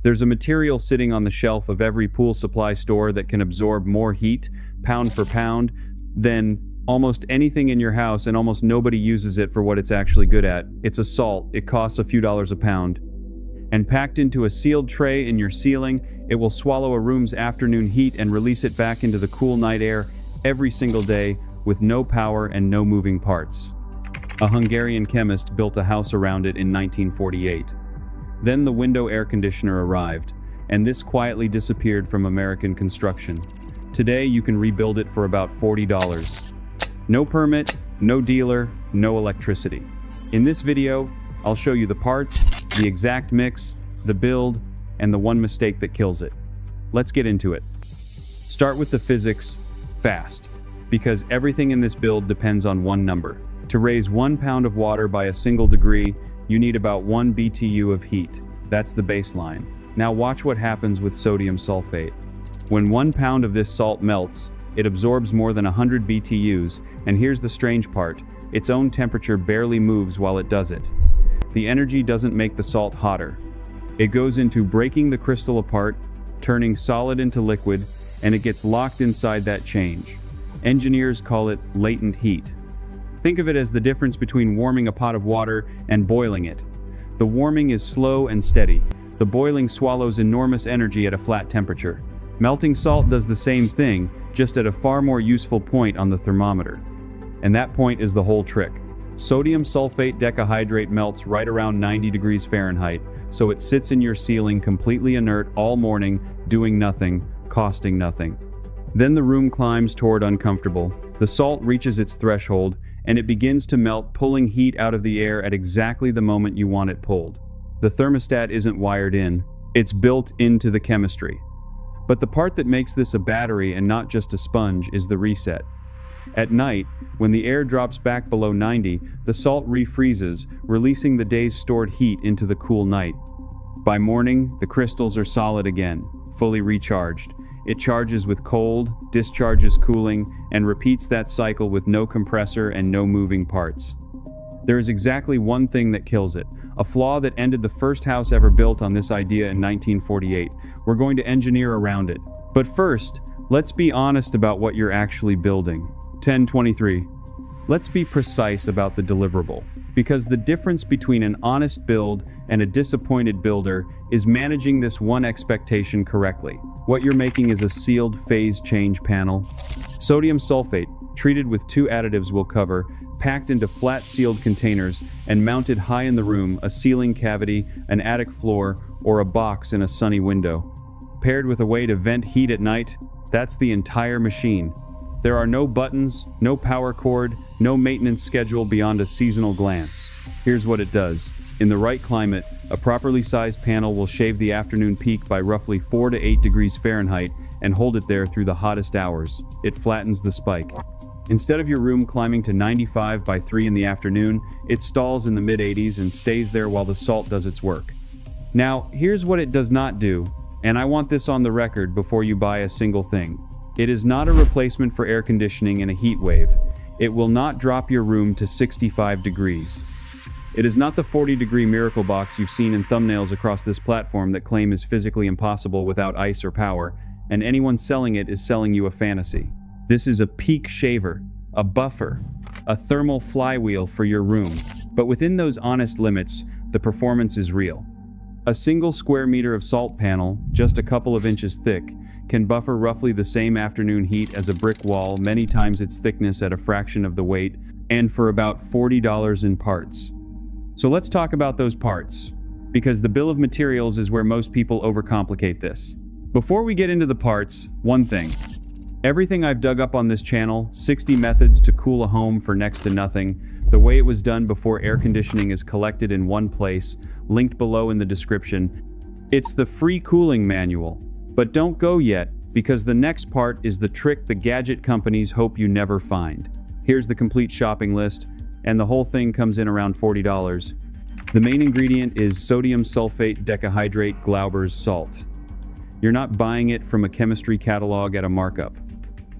There's a material sitting on the shelf of every pool supply store that can absorb more heat, pound for pound, than almost anything in your house, and almost nobody uses it for what it's actually good at. It's a salt. It costs a few dollars a pound. And packed into a sealed tray in your ceiling, it will swallow a room's afternoon heat and release it back into the cool night air every single day with no power and no moving parts. A Hungarian chemist built a house around it in 1948. Then the window air conditioner arrived, and this quietly disappeared from American construction. Today you can rebuild it for about $40. No permit, no dealer, no electricity. In this video, I'll show you the parts, the exact mix, the build, and the one mistake that kills it. Let's get into it. Start with the physics, fast, because everything in this build depends on one number. To raise 1 pound of water by a single degree, you need about 1 BTU of heat. That's the baseline. Now watch what happens with sodium sulfate. When 1 pound of this salt melts, it absorbs more than 100 BTUs, and here's the strange part, its own temperature barely moves while it does it. The energy doesn't make the salt hotter. It goes into breaking the crystal apart, turning solid into liquid, and it gets locked inside that change. Engineers call it latent heat. Think of it as the difference between warming a pot of water and boiling it. The warming is slow and steady. The boiling swallows enormous energy at a flat temperature. Melting salt does the same thing, just at a far more useful point on the thermometer. And that point is the whole trick. Sodium sulfate decahydrate melts right around 90 degrees Fahrenheit, so it sits in your ceiling completely inert all morning, doing nothing, costing nothing. Then the room climbs toward uncomfortable. The salt reaches its threshold, and it begins to melt, pulling heat out of the air at exactly the moment you want it pulled. The thermostat isn't wired in, it's built into the chemistry. But the part that makes this a battery and not just a sponge is the reset. At night, when the air drops back below 90, the salt refreezes, releasing the day's stored heat into the cool night. By morning, the crystals are solid again, fully recharged. It charges with cold, discharges cooling, and repeats that cycle with no compressor and no moving parts. There is exactly one thing that kills it, a flaw that ended the first house ever built on this idea in 1948. We're going to engineer around it. But first, let's be honest about what you're actually building. 1023. Let's be precise about the deliverable, because the difference between an honest build and a disappointed builder is managing this one expectation correctly. What you're making is a sealed phase change panel. Sodium sulfate, treated with 2 additives will cover, packed into flat sealed containers and mounted high in the room, a ceiling cavity, an attic floor, or a box in a sunny window. Paired with a way to vent heat at night, that's the entire machine. There are no buttons, no power cord, no maintenance schedule beyond a seasonal glance. Here's what it does. In the right climate, a properly sized panel will shave the afternoon peak by roughly 4 to 8 degrees Fahrenheit and hold it there through the hottest hours. It flattens the spike. Instead of your room climbing to 95 by 3 in the afternoon, it stalls in the mid-80s and stays there while the salt does its work. Now, here's what it does not do, and I want this on the record before you buy a single thing. It is not a replacement for air conditioning in a heat wave. It will not drop your room to 65 degrees. It is not the 40-degree miracle box you've seen in thumbnails across this platform that claim is physically impossible without ice or power, and anyone selling it is selling you a fantasy. This is a peak shaver, a buffer, a thermal flywheel for your room. But within those honest limits, the performance is real. A single square meter of salt panel, just a couple of inches thick, can buffer roughly the same afternoon heat as a brick wall, many times its thickness at a fraction of the weight, and for about $40 in parts. So let's talk about those parts, because the bill of materials is where most people overcomplicate this. Before we get into the parts, one thing. Everything I've dug up on this channel, 60 methods to cool a home for next to nothing, the way it was done before air conditioning is collected in one place, linked below in the description. It's the free cooling manual. But don't go yet, because the next part is the trick the gadget companies hope you never find. Here's the complete shopping list, and the whole thing comes in around $40. The main ingredient is sodium sulfate decahydrate Glauber's salt. You're not buying it from a chemistry catalog at a markup.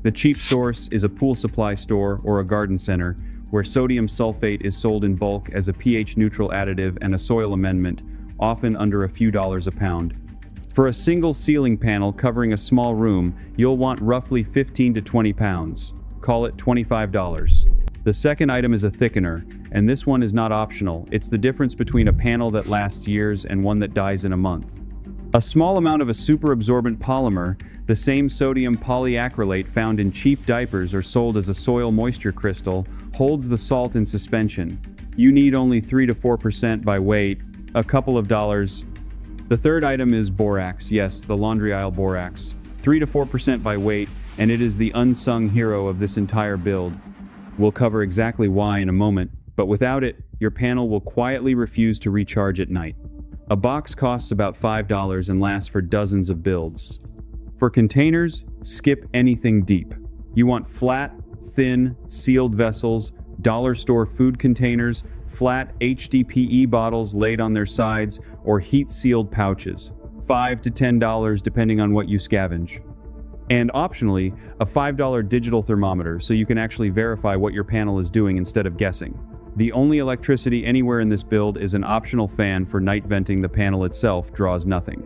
The cheap source is a pool supply store or a garden center, where sodium sulfate is sold in bulk as a pH-neutral additive and a soil amendment, often under a few dollars a pound. For a single ceiling panel covering a small room, you'll want roughly 15 to 20 pounds. Call it $25. The second item is a thickener, and this one is not optional. It's the difference between a panel that lasts years and one that dies in a month. A small amount of a superabsorbent polymer, the same sodium polyacrylate found in cheap diapers or sold as a soil moisture crystal, holds the salt in suspension. You need only 3 to 4% by weight, a couple of dollars. The third item is borax, yes, the laundry aisle borax. 3 to 4% by weight, and it is the unsung hero of this entire build. We'll cover exactly why in a moment, but without it, your panel will quietly refuse to recharge at night. A box costs about $5 and lasts for dozens of builds. For containers, skip anything deep. You want flat, thin, sealed vessels, dollar store food containers, flat HDPE bottles laid on their sides, or heat-sealed pouches. $5 to $10 depending on what you scavenge. And optionally, a $5 digital thermometer so you can actually verify what your panel is doing instead of guessing. The only electricity anywhere in this build is an optional fan for night venting. The panel itself draws nothing.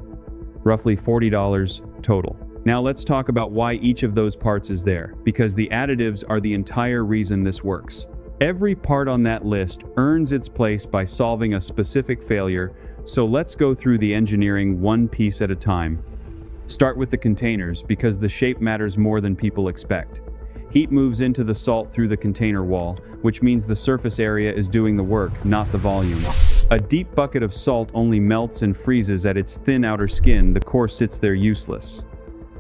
Roughly $40 total. Now let's talk about why each of those parts is there, because the additives are the entire reason this works. Every part on that list earns its place by solving a specific failure, so let's go through the engineering one piece at a time. Start with the containers, because the shape matters more than people expect. Heat moves into the salt through the container wall, which means the surface area is doing the work, not the volume. A deep bucket of salt only melts and freezes at its thin outer skin. The core sits there useless.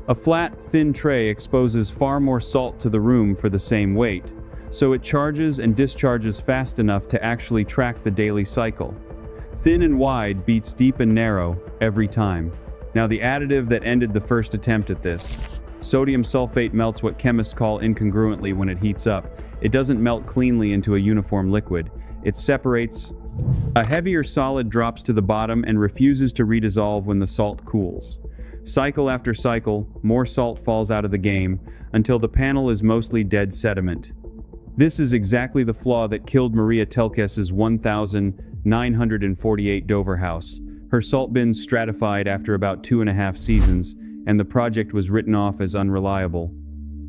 A flat, thin tray exposes far more salt to the room for the same weight, so it charges and discharges fast enough to actually track the daily cycle. Thin and wide beats deep and narrow every time. Now the additive that ended the first attempt at this. Sodium sulfate melts what chemists call incongruently when it heats up. It doesn't melt cleanly into a uniform liquid. It separates. A heavier solid drops to the bottom and refuses to redissolve when the salt cools. Cycle after cycle, more salt falls out of the game, until the panel is mostly dead sediment. This is exactly the flaw that killed Maria Telkes's 1948 Dover house. Her salt bins stratified after about 2.5 seasons, and the project was written off as unreliable.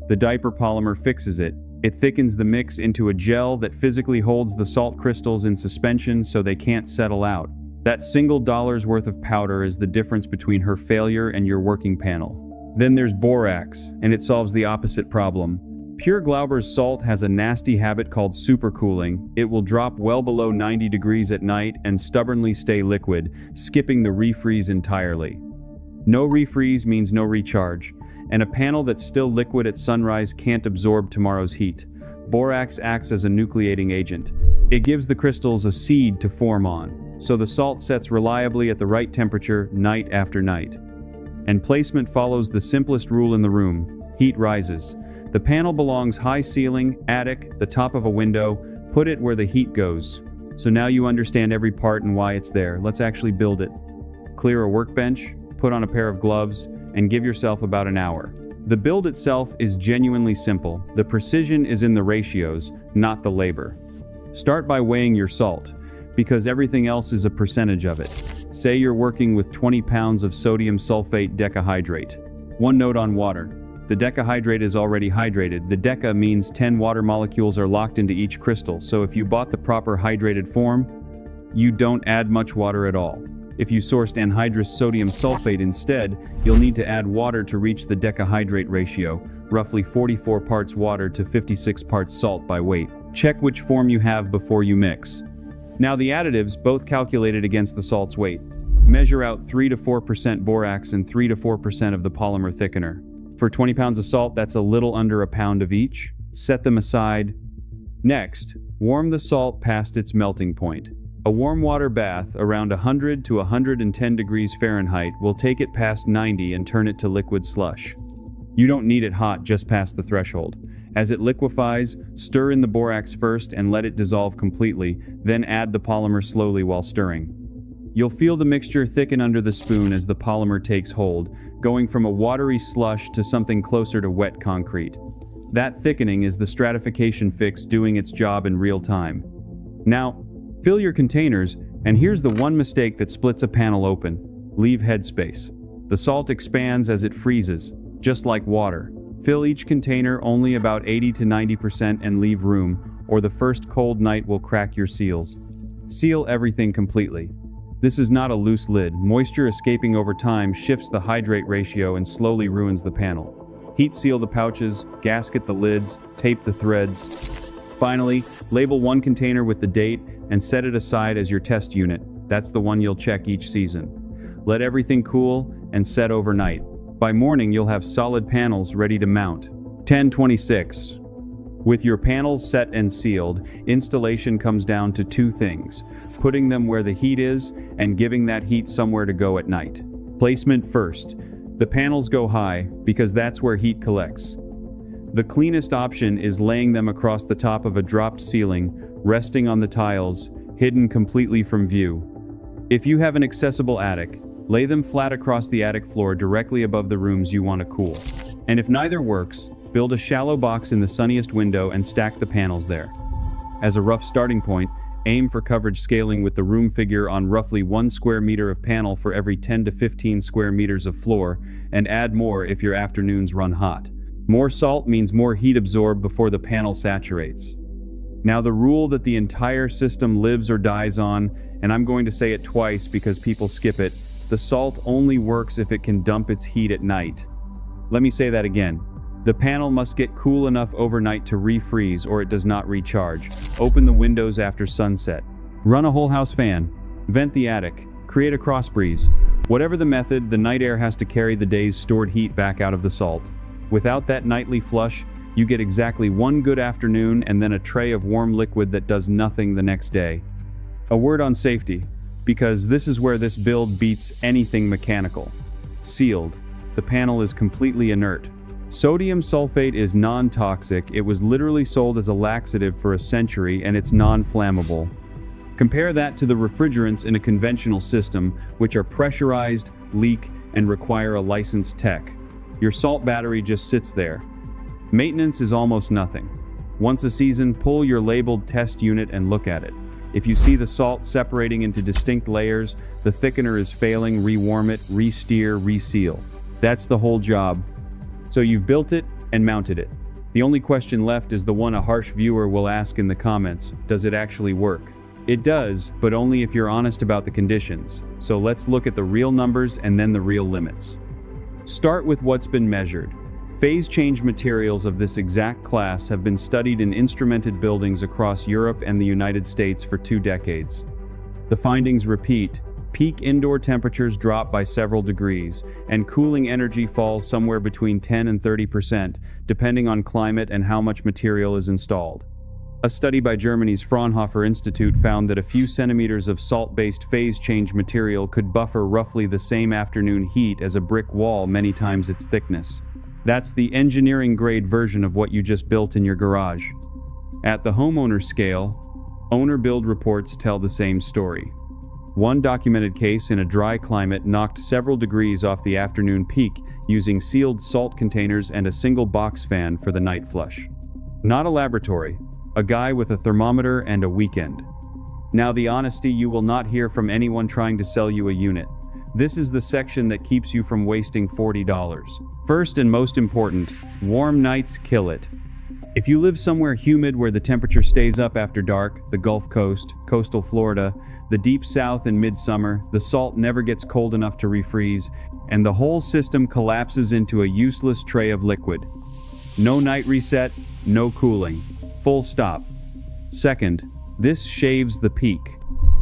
The diaper polymer fixes it. It thickens the mix into a gel that physically holds the salt crystals in suspension so they can't settle out. That single dollar's worth of powder is the difference between her failure and your working panel. Then there's borax, and it solves the opposite problem. Pure Glauber's salt has a nasty habit called supercooling. It will drop well below 90 degrees at night and stubbornly stay liquid, skipping the refreeze entirely. No refreeze means no recharge, and a panel that's still liquid at sunrise can't absorb tomorrow's heat. Borax acts as a nucleating agent. It gives the crystals a seed to form on, so the salt sets reliably at the right temperature night after night. And placement follows the simplest rule in the room: heat rises. The panel belongs high ceiling, attic, the top of a window. Put it where the heat goes. So now you understand every part and why it's there. Let's actually build it. Clear a workbench, put on a pair of gloves, and give yourself about an hour. The build itself is genuinely simple. The precision is in the ratios, not the labor. Start by weighing your salt, because everything else is a percentage of it. Say you're working with 20 pounds of sodium sulfate decahydrate. One note on water. The decahydrate is already hydrated. The deca means 10 water molecules are locked into each crystal, so if you bought the proper hydrated form, you don't add much water at all. If you sourced anhydrous sodium sulfate instead, you'll need to add water to reach the decahydrate ratio, roughly 44 parts water to 56 parts salt by weight. Check which form you have before you mix. Now the additives, both calculated against the salt's weight. Measure out 3 to 4% borax and 3 to 4% of the polymer thickener. For 20 pounds of salt, that's a little under a pound of each. Set them aside. Next, warm the salt past its melting point. A warm water bath around 100 to 110 degrees Fahrenheit will take it past 90 and turn it to liquid slush. You don't need it hot just past the threshold. As it liquefies, stir in the borax first and let it dissolve completely, then add the polymer slowly while stirring. You'll feel the mixture thicken under the spoon as the polymer takes hold, going from a watery slush to something closer to wet concrete. That thickening is the stratification fix doing its job in real time. Now, fill your containers, and here's the one mistake that splits a panel open: leave headspace. The salt expands as it freezes, just like water. Fill each container only about 80 to 90% and leave room, or the first cold night will crack your seals. Seal everything completely. This is not a loose lid. Moisture escaping over time shifts the hydrate ratio and slowly ruins the panel. Heat seal the pouches, gasket the lids, tape the threads. Finally, label one container with the date and set it aside as your test unit. That's the one you'll check each season. Let everything cool and set overnight. By morning, you'll have solid panels ready to mount. 1026. With your panels set and sealed, installation comes down to two things: putting them where the heat is and giving that heat somewhere to go at night. Placement first. The panels go high because that's where heat collects. The cleanest option is laying them across the top of a dropped ceiling, resting on the tiles, hidden completely from view. If you have an accessible attic, lay them flat across the attic floor directly above the rooms you want to cool. And if neither works, build a shallow box in the sunniest window and stack the panels there. As a rough starting point, aim for coverage scaling with the room figure on roughly 1 square meter of panel for every 10 to 15 square meters of floor, and add more if your afternoons run hot. More salt means more heat absorbed before the panel saturates. Now the rule that the entire system lives or dies on, and I'm going to say it twice because people skip it, the salt only works if it can dump its heat at night. Let me say that again. The panel must get cool enough overnight to refreeze or it does not recharge. Open the windows after sunset. Run a whole house fan. Vent the attic. Create a cross breeze. Whatever the method, the night air has to carry the day's stored heat back out of the salt. Without that nightly flush, you get exactly one good afternoon and then a tray of warm liquid that does nothing the next day. A word on safety, because this is where this build beats anything mechanical. Sealed. The panel is completely inert. Sodium sulfate is non-toxic. It was literally sold as a laxative for a century and it's non-flammable. Compare that to the refrigerants in a conventional system, which are pressurized, leak, and require a licensed tech. Your salt battery just sits there. Maintenance is almost nothing. Once a season, pull your labeled test unit and look at it. If you see the salt separating into distinct layers, the thickener is failing, rewarm it, re-steer, reseal. That's the whole job. So you've built it and mounted it. The only question left is the one a harsh viewer will ask in the comments: does it actually work? It does, but only if you're honest about the conditions. So let's look at the real numbers and then the real limits. Start with what's been measured. Phase change materials of this exact class have been studied in instrumented buildings across Europe and the United States for 2 decades. The findings repeat: peak indoor temperatures drop by several degrees, and cooling energy falls somewhere between 10 and 30%, depending on climate and how much material is installed. A study by Germany's Fraunhofer Institute found that a few centimeters of salt-based phase change material could buffer roughly the same afternoon heat as a brick wall many times its thickness. That's the engineering-grade version of what you just built in your garage. At the homeowner scale, owner build reports tell the same story. One documented case in a dry climate knocked several degrees off the afternoon peak using sealed salt containers and a single box fan for the night flush. Not a laboratory. A guy with a thermometer and a weekend. Now the honesty you will not hear from anyone trying to sell you a unit. This is the section that keeps you from wasting $40. First and most important, warm nights kill it. If you live somewhere humid where the temperature stays up after dark, the Gulf Coast, coastal Florida, the deep south in midsummer, the salt never gets cold enough to refreeze, and the whole system collapses into a useless tray of liquid. No night reset, no cooling. Full stop. Second, this shaves the peak.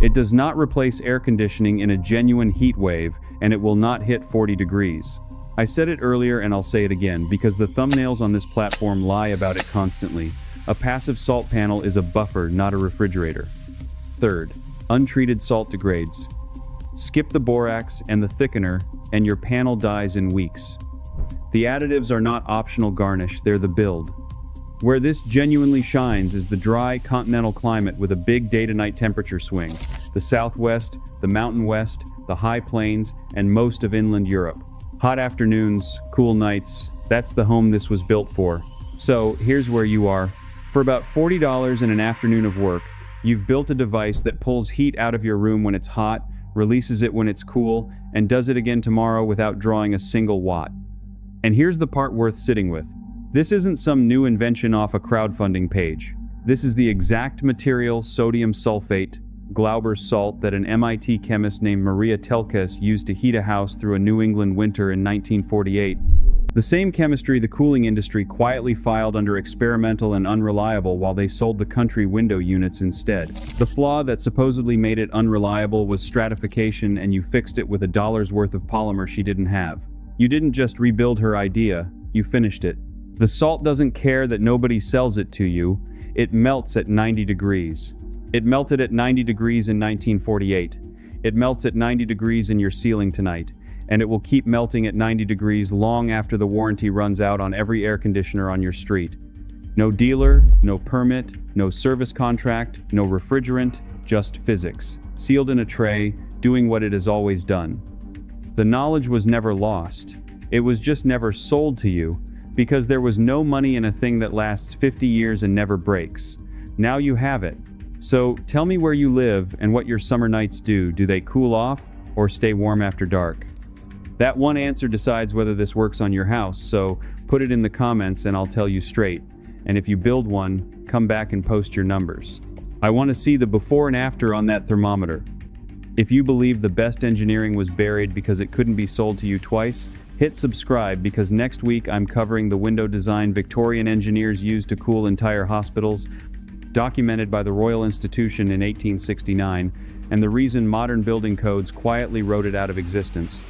It does not replace air conditioning in a genuine heat wave, and it will not hit 40 degrees. I said it earlier and I'll say it again because the thumbnails on this platform lie about it constantly. A passive salt panel is a buffer, not a refrigerator. Third, untreated salt degrades. Skip the borax and the thickener, and your panel dies in weeks. The additives are not optional garnish, they're the build. Where this genuinely shines is the dry continental climate with a big day-to-night temperature swing. The Southwest, the Mountain West, the High Plains, and most of inland Europe. Hot afternoons, cool nights, that's the home this was built for. So, here's where you are. For about $40 in an afternoon of work, you've built a device that pulls heat out of your room when it's hot, releases it when it's cool, and does it again tomorrow without drawing a single watt. And here's the part worth sitting with. This isn't some new invention off a crowdfunding page. This is the exact material, sodium sulfate, Glauber salt, that an MIT chemist named Maria Telkes used to heat a house through a New England winter in 1948. The same chemistry the cooling industry quietly filed under experimental and unreliable while they sold the country window units instead. The flaw that supposedly made it unreliable was stratification, and you fixed it with $1 worth of polymer she didn't have. You didn't just rebuild her idea, you finished it. The salt doesn't care that nobody sells it to you. It melts at 90 degrees. It melted at 90 degrees in 1948. It melts at 90 degrees in your ceiling tonight. And it will keep melting at 90 degrees long after the warranty runs out on every air conditioner on your street. No dealer, no permit, no service contract, no refrigerant, just physics, sealed in a tray, doing what it has always done. The knowledge was never lost. It was just never sold to you, because there was no money in a thing that lasts 50 years and never breaks. Now you have it. So tell me where you live and what your summer nights do. Do they cool off or stay warm after dark? That one answer decides whether this works on your house, so put it in the comments and I'll tell you straight. And if you build one, come back and post your numbers. I want to see the before and after on that thermometer. If you believe the best engineering was buried because it couldn't be sold to you twice, hit subscribe, because next week I'm covering the window design Victorian engineers used to cool entire hospitals, documented by the Royal Institution in 1869, and the reason modern building codes quietly wrote it out of existence.